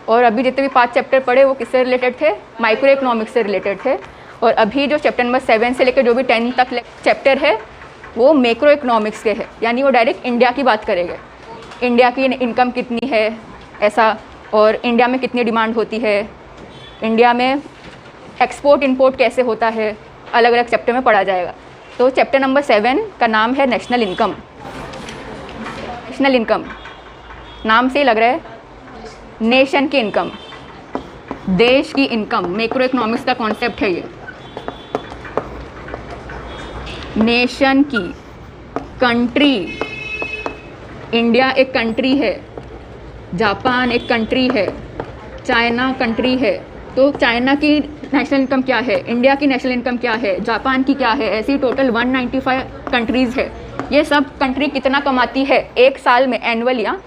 और अभी जितने भी 5 चैप्टर पढ़े वो किससे रिलेटेड थे, माइक्रो इकोनॉमिक्स से रिलेटेड थे। और अभी जो चैप्टर नंबर 7 से लेकर जो भी 10 तक चैप्टर है वो मैक्रो इकोनॉमिक्स के है, यानी वो डायरेक्ट इंडिया की बात करेंगे। इंडिया की इनकम कितनी है ऐसा, और इंडिया में कितनी डिमांड होती है, इंडिया में एक्सपोर्ट इंपोर्ट कैसे होता है, अलग अलग चैप्टर में पढ़ा जाएगा। तो चैप्टर नंबर 7 का नाम है नेशनल इनकम। नेशनल इनकम नाम से ही लग रहा है नेशन की इनकम, देश की इनकम, मैक्रो इकोनॉमिक्स का कॉन्सेप्ट है ये। नेशन की, कंट्री, इंडिया एक कंट्री है, जापान एक कंट्री है, चाइना कंट्री है। तो चाइना की नेशनल इनकम क्या है, इंडिया की नेशनल इनकम क्या है, जापान की क्या है, ऐसी टोटल 195 कंट्रीज़ है। ये सब कंट्री कितना कमाती है एक साल में, एनुअल या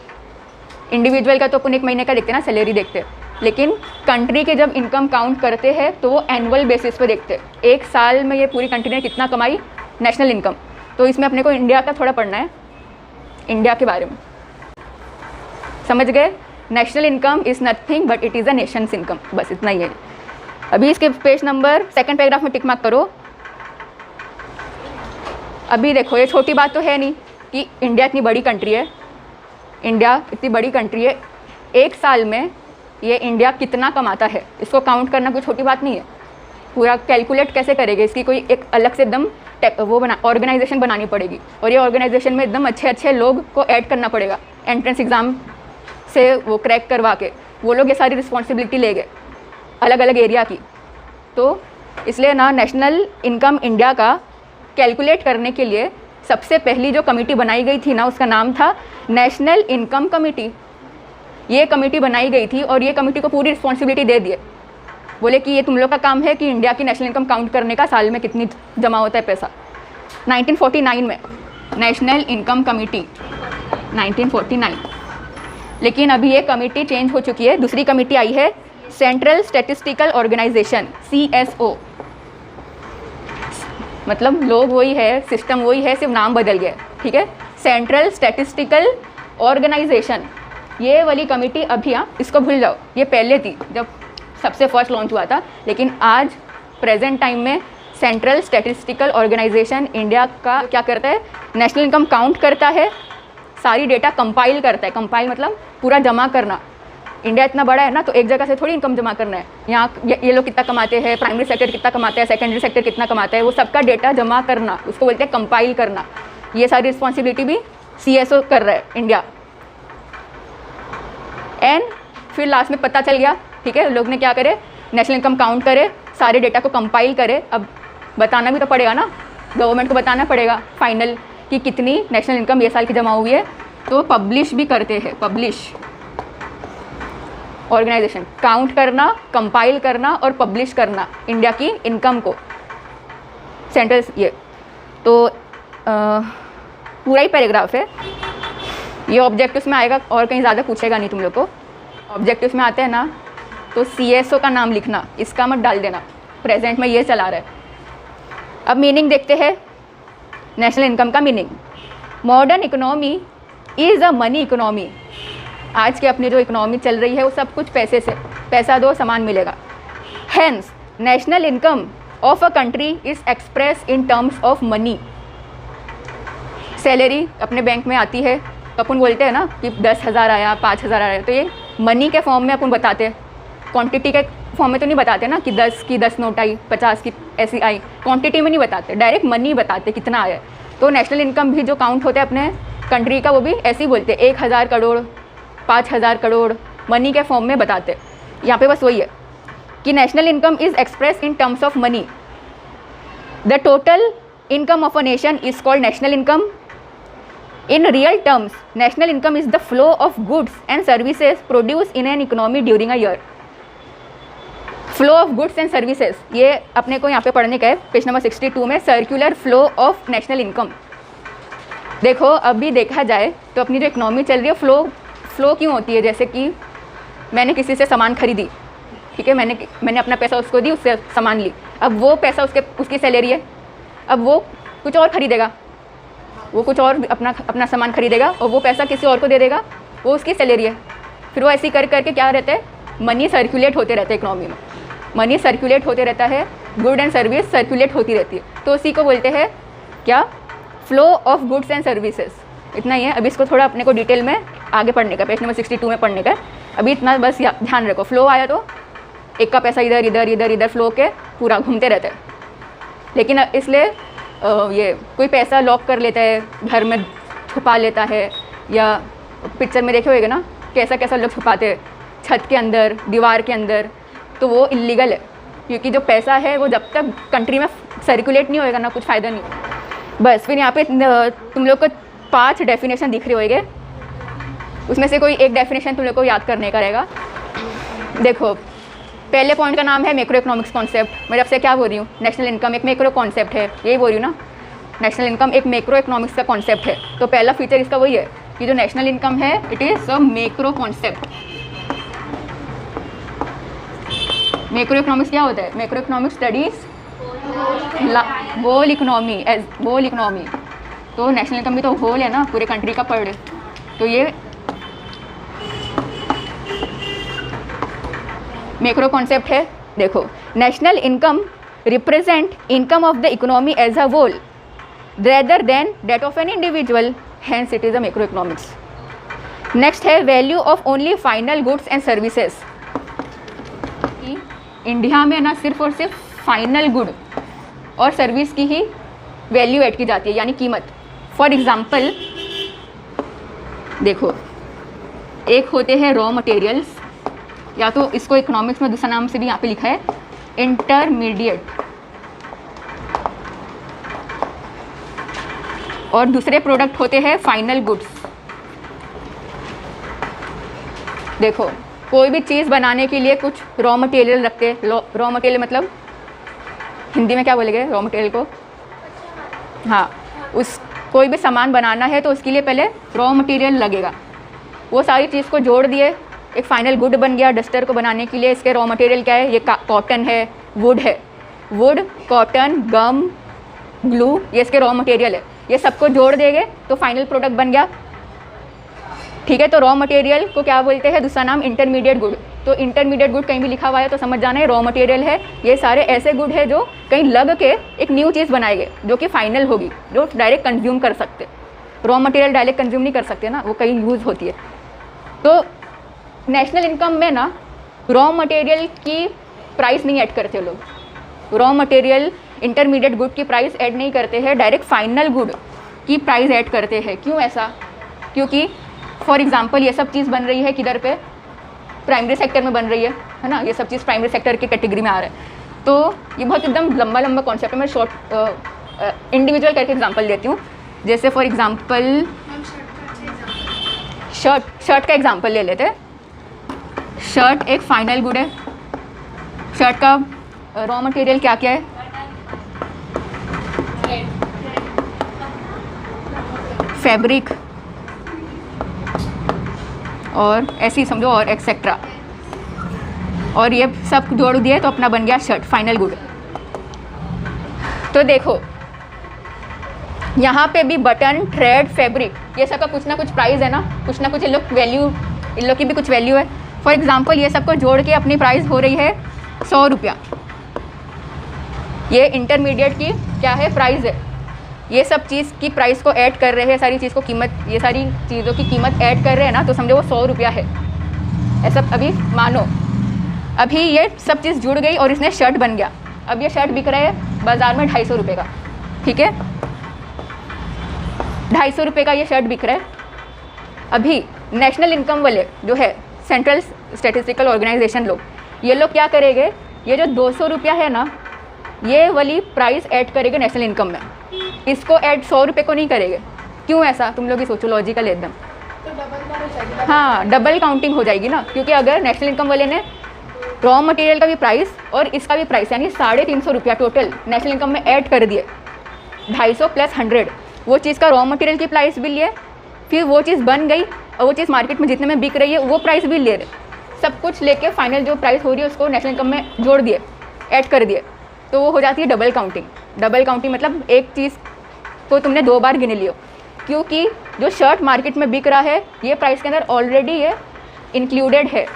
इंडिविजुअल का तो अपन एक महीने का देखते हैं ना, सैलरी देखते हैं, लेकिन कंट्री के जब इनकम काउंट करते हैं तो वो एनुअल बेसिस पे देखते हैं, एक साल में ये पूरी कंट्री ने कितना कमाई नेशनल इनकम। तो इसमें अपने को इंडिया का थोड़ा पढ़ना है, इंडिया के बारे में, समझ गए। National income is nothing but it is a Nations income, बस इतना ही है। अभी इसके पेज नंबर 2 पैराग्राफ में टिक मार्क करो। अभी देखो ये छोटी बात तो है नहीं कि इंडिया इतनी बड़ी कंट्री है, इंडिया इतनी बड़ी कंट्री है, एक साल में ये इंडिया कितना कमाता है, इसको काउंट करना कोई छोटी बात नहीं है। पूरा कैलकुलेट कैसे करेंगे, इसकी कोई एक अलग से एकदम ऑर्गेनाइजेशन बनानी पड़ेगी, और ये ऑर्गेनाइजेशन में एकदम अच्छे अच्छे लोग को ऐड करना पड़ेगा, एंट्रेंस एग्ज़ाम से वो क्रैक करवा के वो लोग ये सारी रिस्पॉन्सिबिलिटी ले गए अलग अलग एरिया की। तो इसलिए ना नेशनल इनकम इंडिया का कैलकुलेट करने के लिए सबसे पहली जो कमेटी बनाई गई थी ना, उसका नाम था नेशनल इनकम कमेटी। ये कमेटी बनाई गई थी और ये कमेटी को पूरी रिस्पॉन्सिबिलिटी दे दिए, बोले कि ये तुम लोग का काम है कि इंडिया की नेशनल इनकम काउंट करने का, साल में कितनी जमा होता है पैसा। 1949 में नेशनल इनकम कमेटी, 1949। लेकिन अभी ये कमेटी चेंज हो चुकी है, दूसरी कमेटी आई है, सेंट्रल स्टैटिस्टिकल ऑर्गेनाइजेशन, CSO। मतलब लोग वही है, सिस्टम वही है, सिर्फ नाम बदल गया, ठीक है। सेंट्रल स्टैटिस्टिकल ऑर्गेनाइजेशन, ये वाली कमेटी अभी, इसको भूल जाओ, ये पहले थी जब सबसे फर्स्ट लॉन्च हुआ था, लेकिन आज प्रेजेंट टाइम में सेंट्रल स्टैटिस्टिकल ऑर्गेनाइजेशन इंडिया का क्या करता है, नेशनल इनकम काउंट करता है, सारी डेटा कंपाइल करता है। कंपाइल मतलब पूरा जमा करना। इंडिया इतना बड़ा है ना, तो एक जगह से थोड़ी इनकम जमा करना है। यहाँ ये लोग कितना कमाते हैं, प्राइमरी सेक्टर कितना कमाता है, सेकेंडरी सेक्टर कितना कमाता है, वो सबका डेटा जमा करना, उसको बोलते हैं कंपाइल करना। ये सारी रिस्पॉन्सिबिलिटी भी CSO कर रहा है इंडिया। एंड फिर लास्ट में पता चल गया, ठीक है, लोग ने क्या करे, नेशनल इनकम काउंट करे, सारे डेटा को कंपाइल करे। अब बताना भी तो पड़ेगा ना, गवर्नमेंट को बताना पड़ेगा फाइनल कि कितनी नेशनल इनकम ये साल की जमा हुई है, तो पब्लिश भी करते हैं। पब्लिश ऑर्गेनाइजेशन, काउंट करना, कंपाइल करना और पब्लिश करना इंडिया की इनकम को, सेंट्रल। ये तो पूरा ही पैराग्राफ है, ये ऑब्जेक्टिव्स में आएगा और कहीं ज़्यादा पूछेगा नहीं तुम लोग को। ऑब्जेक्टिव्स में आते हैं ना, तो CSO का नाम लिखना, इसका मत डाल देना, प्रेजेंट में ये चला रहा है। अब मीनिंग देखते हैं नेशनल इनकम का meaning. Modern economy is a money economy. आज के अपनी जो इकोनॉमी चल रही है वो सब कुछ पैसे से, पैसा दो सामान मिलेगा। Hence national income of a country is express in terms of money. Salary अपने बैंक में आती है तो अपन बोलते हैं ना कि 10,000 आया, 5,000 आया, तो ये मनी के फॉर्म में अपन बताते हैं, क्वांटिटी के फॉर्म में तो नहीं बताते ना कि 10 की 10 नोट आई, 50 की ऐसी आई, क्वांटिटी में नहीं बताते, डायरेक्ट मनी बताते कितना आया। तो नेशनल इनकम भी जो काउंट होता है अपने कंट्री का, वो भी ऐसे ही बोलते हैं, 1,000 करोड़, 5,000 करोड़, मनी के फॉर्म में बताते। यहाँ पे बस वही है कि national income is express in terms of money. The total income of a nation is called national income. In real terms, national income is the flow of goods and services produced in an economy during a year. Flow of goods and services, ये अपने को यहाँ पे पढ़ने का है, page number 62 में, circular flow of national income. देखो अभी देखा जाए तो अपनी जो इकोनॉमी चल रही है, फ्लो क्यों होती है, जैसे कि मैंने किसी से सामान खरीदी, ठीक है, मैंने अपना पैसा उसको दी, उससे सामान ली, अब वो पैसा उसकी सैलरी है, अब वो कुछ और खरीदेगा, वो कुछ और अपना सामान खरीदेगा और वो पैसा किसी और को दे देगा, वो उसकी सैलरी है। फिर वो ऐसे ही कर करके क्या रहता है, मनी सर्कुलेट होते रहते हैं इकोनॉमी में, मनी सर्कुलेट होते रहता है, गुड एंड सर्विस सर्कुलेट होती रहती है, तो उसी को बोलते हैं क्या, flow of goods and services. इतना ही है। अभी इसको थोड़ा अपने को डिटेल में आगे पढ़ने का, पेज नंबर 62 में पढ़ने का। अभी इतना बस ध्यान रखो, फ्लो आया तो एक का पैसा इधर इधर इधर इधर फ्लो के पूरा घूमते रहता है। लेकिन इसलिए ये कोई पैसा लॉक कर लेता है, घर में छुपा लेता है, या पिक्चर में देखे होगे ना कैसा कैसा लोग छुपाते हैं छत के अंदर, दीवार के अंदर, तो वो इलीगल है, क्योंकि जो पैसा है वो जब तक कंट्री में सर्कुलेट नहीं होएगा ना कुछ फ़ायदा नहीं। बस फिर यहाँ पे तुम लोग को 5 डेफिनेशन दिख रहे होंगे, उसमें से कोई एक डेफिनेशन तुम लोग को याद करने का रहेगा। देखो पहले पॉइंट का नाम है मैक्रो इकोनॉमिक्स कॉन्सेप्ट। मैं जब से क्या बोल रही हूँ, नेशनल इनकम एक मैक्रो कॉन्सेप्ट है, यही बोल रही हूँ ना, नेशनल इनकम एक मैक्रो इकोनॉमिक्स का कॉन्सेप्ट है। तो पहला फीचर इसका वही है कि जो नेशनल इनकम है it is a macro concept. Macro economics क्या होता है? Macro economics studies whole economy as whole economy. तो नेशनल इनकम भी तो होल है ना, पूरे कंट्री का पढ़। तो ये मैक्रो कॉन्सेप्ट है। देखो, national income represent income of the economy as a whole rather than that of an individual, hence it is a macro economics. Next है value of only final goods and services. India में ना सिर्फ और सिर्फ final good और service की ही value add की जाती है, यानी कीमत। फॉर एग्जाम्पल देखो, एक होते हैं रॉ मटेरियल्स, या तो इसको इकोनॉमिक्स में दूसरा नाम से भी यहाँ पे लिखा है इंटरमीडिएट, और दूसरे प्रोडक्ट होते हैं फाइनल गुड्स। देखो, कोई भी चीज़ बनाने के लिए कुछ रॉ मटेरियल रखते हैं। रॉ मटेरियल मतलब हिंदी में क्या बोलेंगे रॉ मटेरियल को? हाँ, उस कोई भी सामान बनाना है तो उसके लिए पहले रॉ मटेरियल लगेगा। वो सारी चीज़ को जोड़ दिए, एक फाइनल गुड बन गया। डस्टर को बनाने के लिए इसके रॉ मटेरियल क्या है? ये कॉटन है, वुड है। वुड, कॉटन, गम, ग्लू, ये इसके रॉ मटेरियल है। ये सबको जोड़ देंगे तो फाइनल प्रोडक्ट बन गया। ठीक है, तो रॉ मटेरियल को क्या बोलते हैं? दूसरा नाम इंटरमीडिएट गुड। तो इंटरमीडिएट गुड कहीं भी लिखा हुआ है तो समझ जाना है रॉ मटेरियल है। ये सारे ऐसे गुड है जो कहीं लग के एक न्यू चीज़ बनाएंगे जो कि फाइनल होगी, जो डायरेक्ट कंज्यूम कर सकते। रॉ मटेरियल डायरेक्ट कंज्यूम नहीं कर सकते ना, वो कहीं यूज़ होती है। तो नेशनल इनकम में ना रॉ मटेरियल की प्राइस नहीं ऐड करते लोग। रॉ मटेरियल इंटरमीडिएट गुड की प्राइस ऐड नहीं करते हैं, डायरेक्ट फाइनल गुड की प्राइस ऐड करते हैं। क्यों ऐसा? क्योंकि फॉर एग्जांपल ये सब चीज़ बन रही है किधर पे? प्राइमरी सेक्टर में बन रही है ना। ये सब चीज़ प्राइमरी सेक्टर की कैटेगरी में आ रहा है। तो ये बहुत एकदम लंबा लंबा कॉन्सेप्ट है। मैं शॉर्ट इंडिविजुअल करके एग्जांपल देती हूँ। जैसे फॉर एग्जांपल शर्ट का एग्जांपल ले लेते हैं। शर्ट एक फाइनल गुड है। शर्ट का रॉ मटेरियल क्या क्या है? फैब्रिक और ऐसे ही समझो, और एक्सेट्रा, और ये सब जोड़ दिए तो अपना बन गया शर्ट, फाइनल गुड। तो देखो यहाँ पे भी बटन, थ्रेड, फैब्रिक, ये सब का कुछ ना कुछ प्राइस है ना, कुछ ना कुछ इन लोग की भी कुछ वैल्यू है। फॉर एग्जांपल ये सबको जोड़ के अपनी प्राइस हो रही है 100 रुपया। ये इंटरमीडिएट की क्या है? प्राइस है। ये सब चीज़ की प्राइस को ऐड कर रहे हैं, सारी चीज़ को कीमत, ये सारी चीज़ों की कीमत ऐड कर रहे हैं ना, तो समझो वो 100 रुपया है। ऐसा अभी मानो अभी ये सब चीज़ जुड़ गई और इसने शर्ट बन गया। अब ये शर्ट बिक रहा है बाज़ार में 250 रुपये का। ठीक है, 250 रुपये का ये शर्ट बिक रहा है। अभी नेशनल इनकम वाले जो है, सेंट्रल स्टैटिस्टिकल ऑर्गेनाइजेशन लोग, ये लोग क्या करेंगे? ये जो 200 रुपया है ना, ये वाली प्राइस ऐड करेंगे नेशनल इनकम में। इसको ऐड 100 रुपये को नहीं करेंगे। क्यों ऐसा? तुम लोग ही सोचो, लॉजिकल एकदम। हाँ, डबल काउंटिंग हो जाएगी ना, क्योंकि अगर नेशनल इनकम वाले ने रॉ मटेरियल का भी प्राइस और इसका भी प्राइस यानी 350 रुपया टोटल नेशनल इनकम में ऐड कर दिए, 250 + 100, वो चीज़ का रॉ मटेरियल की प्राइस भी लिए, फिर वो चीज़ बन गई और वो चीज़ मार्केट में जितने में बिक रही है वो प्राइस भी ले रहे, सब कुछ लेके फाइनल जो प्राइस हो रही है उसको नेशनल इनकम में जोड़ दिए, ऐड कर दिए, तो वो हो जाती है डबल काउंटिंग। डबल काउंटिंग मतलब एक चीज़ को तुमने 2 बार गिने लियो, क्योंकि जो शर्ट मार्केट में बिक रहा है ये प्राइस के अंदर ऑलरेडी ये इंक्लूडेड है।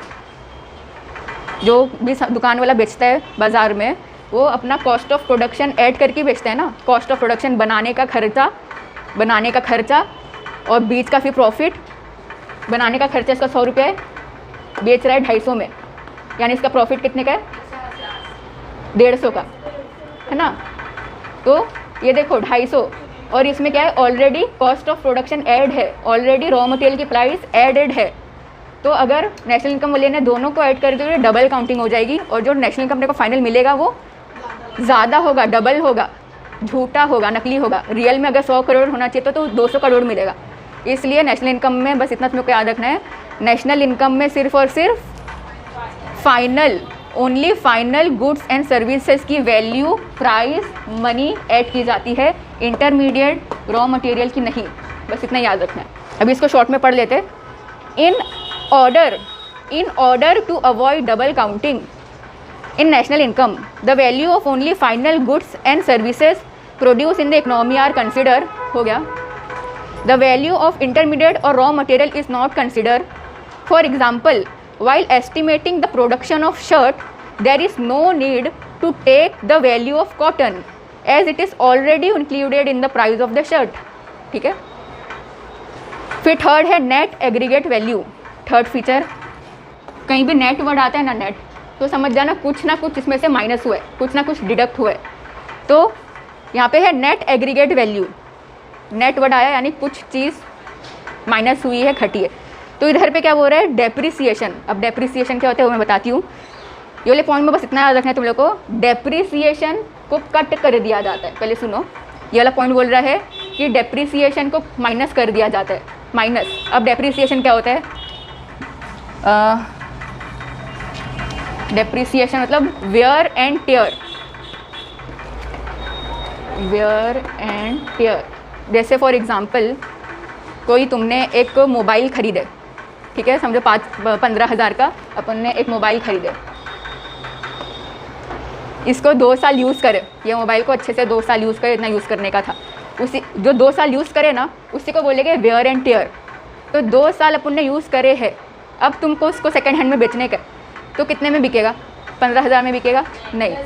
जो भी दुकान वाला बेचता है बाज़ार में, वो अपना कॉस्ट ऑफ प्रोडक्शन ऐड करके बेचता है ना। कॉस्ट ऑफ प्रोडक्शन बनाने का खर्चा और बीच का फिर प्रॉफिट। बनाने का खर्चा इसका 100 रुपये है, बेच रहा है 250 में, यानी इसका प्रॉफिट कितने का है? 150 का, है ना। तो ये देखो 250, और इसमें क्या है? Already cost of production add है, ऑलरेडी रॉ मटेरियल की प्राइस एडेड है। तो अगर नेशनल इनकम वाले ने दोनों को ऐड कर दिया तो डबल काउंटिंग हो जाएगी, और जो नेशनल इनकम को फाइनल मिलेगा वो ज़्यादा होगा, डबल होगा, झूठा होगा, नकली होगा। रियल में अगर 100 करोड़ होना चाहिए तो 200 करोड़ मिलेगा। इसलिए नेशनल इनकम में बस इतना तुमको याद रखना है, नेशनल इनकम में सिर्फ और सिर्फ only final goods and services की वैल्यू, प्राइस, मनी ऐड की जाती है, इंटरमीडिएट रॉ मटेरियल की नहीं। बस इतना याद रखना है। अभी इसको शॉर्ट में पढ़ लेते। In order to avoid double counting in national income, the value of only final goods and services produced in the economy are considered, हो गया। The value of intermediate or raw material is not considered. For example, while estimating the production of shirt, there is no need to take the value of cotton as it is already included in the price of the shirt, ठीक है। फिर third है net aggregate value. Third feature, कहीं भी net word आता है ना, net, तो समझ जाना कुछ ना कुछ इसमें से माइनस हुआ है, कुछ ना कुछ डिडक्ट हुआ है। तो यहाँ पे है net aggregate value. Net word आया यानी कुछ चीज़ माइनस हुई है, घटी है। तो इधर पे क्या बोल रहा है? डेप्रिसिएशन। अब डेप्रिसिएशन क्या होता है वो मैं बताती हूँ। ये वाले पॉइंट में बस इतना याद रखना है तुम लोग को, डेप्रिसिएशन को कट कर दिया जाता है। पहले सुनो, ये वाला पॉइंट बोल रहा है कि डेप्रिसिएशन को माइनस कर दिया जाता है, माइनस। अब डेप्रिसिएशन क्या होता है? डेप्रिसिएशन मतलब वेयर एंड टेयर। जैसे फॉर एग्जांपल कोई तुमने एक मोबाइल खरीदे, ठीक है, समझो 15 हज़ार का अपन ने एक मोबाइल खरीदे। इसको 2 साल यूज़ करे, ये मोबाइल को अच्छे से 2 साल यूज़ करे, इतना यूज़ करने का था। उसी जो 2 साल यूज़ करे ना, उसी को बोलेंगे वेयर एंड टेयर। तो 2 साल अपन ने यूज़ करे है, अब तुमको उसको सेकेंड हैंड में बेचने का, तो कितने में बिकेगा? 15 हज़ार में बिकेगा? नहीं,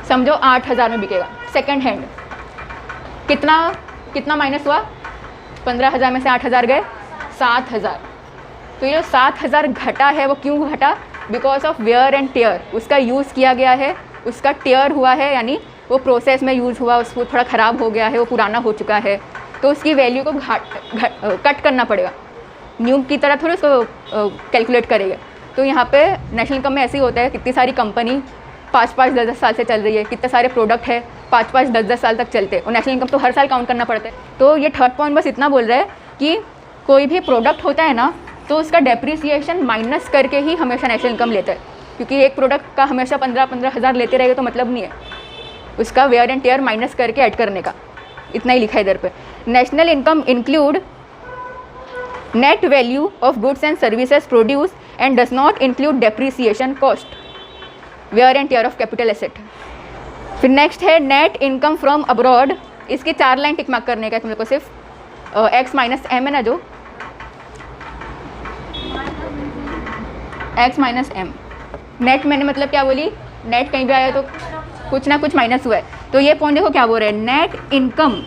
समझो 8 हज़ार में बिकेगा सेकेंड हैंड। कितना माइनस हुआ? 15 हज़ार में से 8 हज़ार गए, 7 हज़ार। तो ये जो 7 हज़ार घटा है वो क्यों घटा? Because of wear and tear. उसका यूज़ किया गया है, उसका टेयर हुआ है, यानी वो प्रोसेस में यूज़ हुआ, उसको थोड़ा ख़राब हो गया है, वो पुराना हो चुका है, तो उसकी वैल्यू को कट करना पड़ेगा। न्यू की तरह थोड़ी उसको कैलकुलेट करेगा। तो यहाँ पे नेशनल इनकम में ऐसे ही होता है, कितनी सारी कंपनी 5-5, 10-10 साल से चल रही है, कितने सारे प्रोडक्ट है 5-5, 10-10 साल तक चलते हैं, और नेशनल इनकम तो हर साल काउंट करना पड़ता है। तो ये थर्ड पॉइंट बस इतना बोल रहा है कि कोई भी प्रोडक्ट होता है ना, तो उसका डेप्रिसिएशन माइनस करके ही हमेशा नेशनल इनकम लेता है, क्योंकि एक प्रोडक्ट का हमेशा 15-15 हज़ार लेते रहेगा तो मतलब नहीं है, उसका वेयर एंड टेयर माइनस करके ऐड करने का। इतना ही लिखा है इधर पे। National income include net value of goods and services produce and does not include depreciation, cost, wear and tear of capital asset. फिर नेक्स्ट है नेट इनकम फ्रॉम अब्रॉड। इसकी 4 लाइन टिक मार्क करने का है तुम लोग को सिर्फ। एक्स माइनस एम है ना, जो एक्स माइनस एम। नेट मैंने मतलब क्या बोली? नेट कहीं भी आया तो कुछ ना कुछ माइनस हुआ है। तो ये पॉइंट देखो क्या बोल रहे हैं, नेट इनकम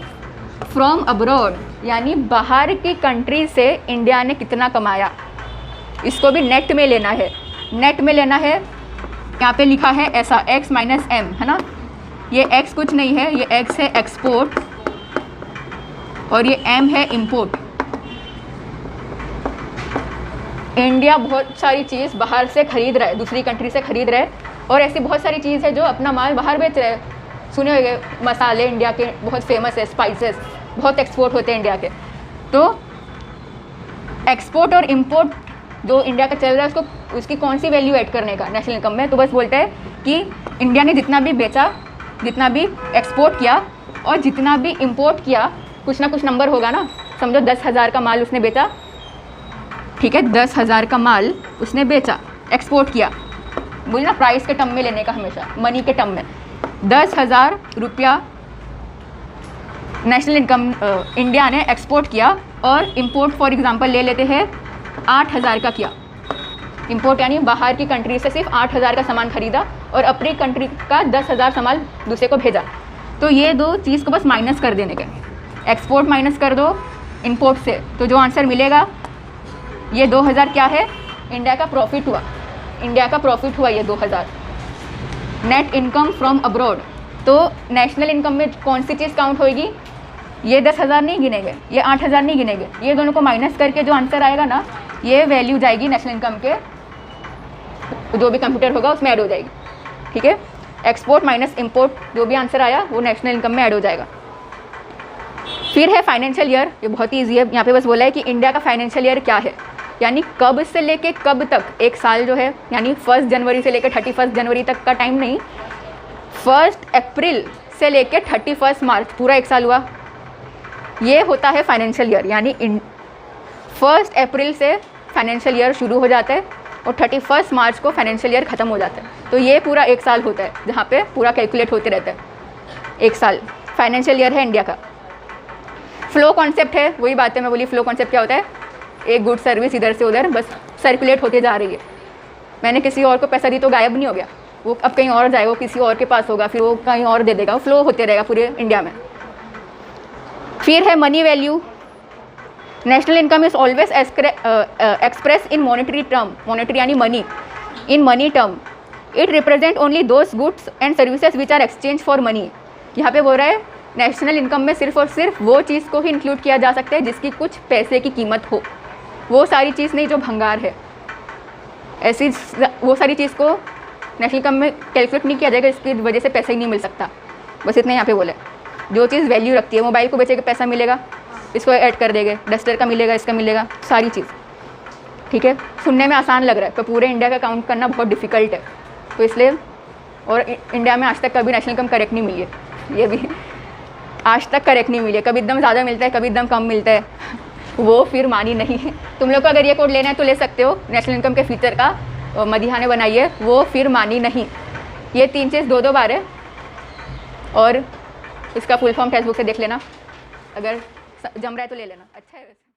फ्रॉम अब्रॉड, यानी बाहर की कंट्री से इंडिया ने कितना कमाया, इसको भी नेट में लेना है। नेट में लेना है, यहाँ पे लिखा है ऐसा x माइनस एम, है ना। ये x कुछ नहीं है, ये x है एक्सपोर्ट और ये m है इंपोर्ट। इंडिया बहुत सारी चीज़ बाहर से खरीद रहा है, दूसरी कंट्री से खरीद रहा है, और ऐसी बहुत सारी चीज़ है जो अपना माल बाहर बेच रहे हैं। सुने होंगे मसाले इंडिया के बहुत फेमस है, स्पाइसेस बहुत एक्सपोर्ट होते हैं इंडिया के। तो एक्सपोर्ट और इंपोर्ट जो इंडिया का चल रहा है, उसको उसकी कौन सी वैल्यू ऐड करने का नेशनल इनकम में? तो बस बोलते हैं कि इंडिया ने जितना भी बेचा, जितना भी एक्सपोर्ट किया और जितना भी इंपोर्ट किया, कुछ ना कुछ नंबर होगा ना। समझो 10,000 का माल उसने बेचा, ठीक है, 10,000 का माल उसने बेचा, एक्सपोर्ट किया, बोलिए ना प्राइस के टर्म में लेने का, हमेशा मनी के टर्म में। 10,000 रुपया नेशनल इनकम इंडिया ने एक्सपोर्ट किया और इंपोर्ट फॉर एग्जांपल ले लेते हैं 8,000 का किया। इंपोर्ट यानी बाहर की कंट्री से सिर्फ 8,000 का सामान खरीदा और अपनी कंट्री का 10,000 सामान दूसरे को भेजा। तो ये दो चीज़ को बस माइनस कर देने के, एक्सपोर्ट माइनस कर दो इंपोर्ट से, तो जो आंसर मिलेगा ये 2,000 क्या है, इंडिया का प्रॉफिट हुआ, इंडिया का प्रॉफिट हुआ ये 2,000। नेट इनकम फ्रॉम अब्रॉड, तो नेशनल इनकम में कौन सी चीज़ काउंट होएगी, ये 10,000 नहीं गिनेंगे, ये 8,000 नहीं गिनेंगे, ये दोनों को माइनस करके जो आंसर आएगा ना, ये वैल्यू जाएगी नेशनल इनकम के, जो भी कंप्यूटर होगा उसमें ऐड हो जाएगी। ठीक है, एक्सपोर्ट माइनस इंपोर्ट, जो भी आंसर आया वो नेशनल इनकम में ऐड हो जाएगा। फिर है फाइनेंशियल ईयर, ये बहुत ही ईजी है, यहाँ पे बस बोला है कि इंडिया का फाइनेंशियल ईयर क्या है, यानी कब से लेके कब तक, एक साल जो है, यानी 1 जनवरी से लेकर 31 जनवरी तक का टाइम नहीं, 1 अप्रैल से लेकर 31 मार्च पूरा एक साल हुआ, ये होता है फाइनेंशियल ईयर। यानी 1 अप्रैल से फाइनेंशियल ईयर शुरू हो जाता है और 31 मार्च को फाइनेंशियल ईयर ख़त्म हो जाता है, तो ये पूरा एक साल होता है, जहाँ पे पूरा कैलकुलेट होते रहता है, एक साल फाइनेंशियल ईयर है इंडिया का। फ्लो कॉन्सेप्ट है, वही बात है, मैं बोली फ्लो कॉन्सेप्ट क्या होता है, एक गुड सर्विस इधर से उधर बस सर्कुलेट होते जा रही है, मैंने किसी और को पैसा दी तो गायब नहीं हो गया, वो अब कहीं और जाएगा, वो किसी और के पास होगा, फिर वो कहीं और दे देगा, वो फ्लो होते रहेगा पूरे इंडिया में। फिर है money value, national income is always express in monetary term, monetary यानी money, in money term, it represent only those goods and services which are exchange for money. यहाँ पे बोल रहा है नेशनल इनकम में सिर्फ और सिर्फ वो चीज़ को ही इंक्लूड किया जा सकता है जिसकी कुछ पैसे की कीमत हो, वो सारी चीज़ नहीं जो भंगार है, ऐसी वो सारी चीज़ को नेशनल इनकम में कैलकुलेट नहीं किया जाएगा, इसकी वजह से पैसा ही नहीं मिल सकता। बस इतना यहाँ पे बोले, जो चीज़ वैल्यू रखती है, मोबाइल को बेचेगा पैसा मिलेगा, इसको ऐड कर देंगे, डस्टर का मिलेगा, इसका मिलेगा, सारी चीज़। ठीक है, सुनने में आसान लग रहा है पर पूरे इंडिया का काउंट करना बहुत डिफ़िकल्ट है, तो इसलिए, और इंडिया में आज तक कभी नेशनल इनकम करेक्ट नहीं मिली है, ये भी आज तक करेक्ट नहीं मिली है, कभी एकदम ज़्यादा मिलता है, कभी एकदम कम मिलता है, वो फिर मानी नहीं है। तुम लोग को अगर ये कोड लेना है तो ले सकते हो, नेशनल इनकम के फीचर का मदीहा ने बनाई है, वो फिर मानी नहीं। ये 3 चीज़ 2-2 बार है, और इसका फुल फॉर्म टेक्स्ट बुक से देख लेना, अगर जम रहा है तो ले लेना, अच्छा है वैसे।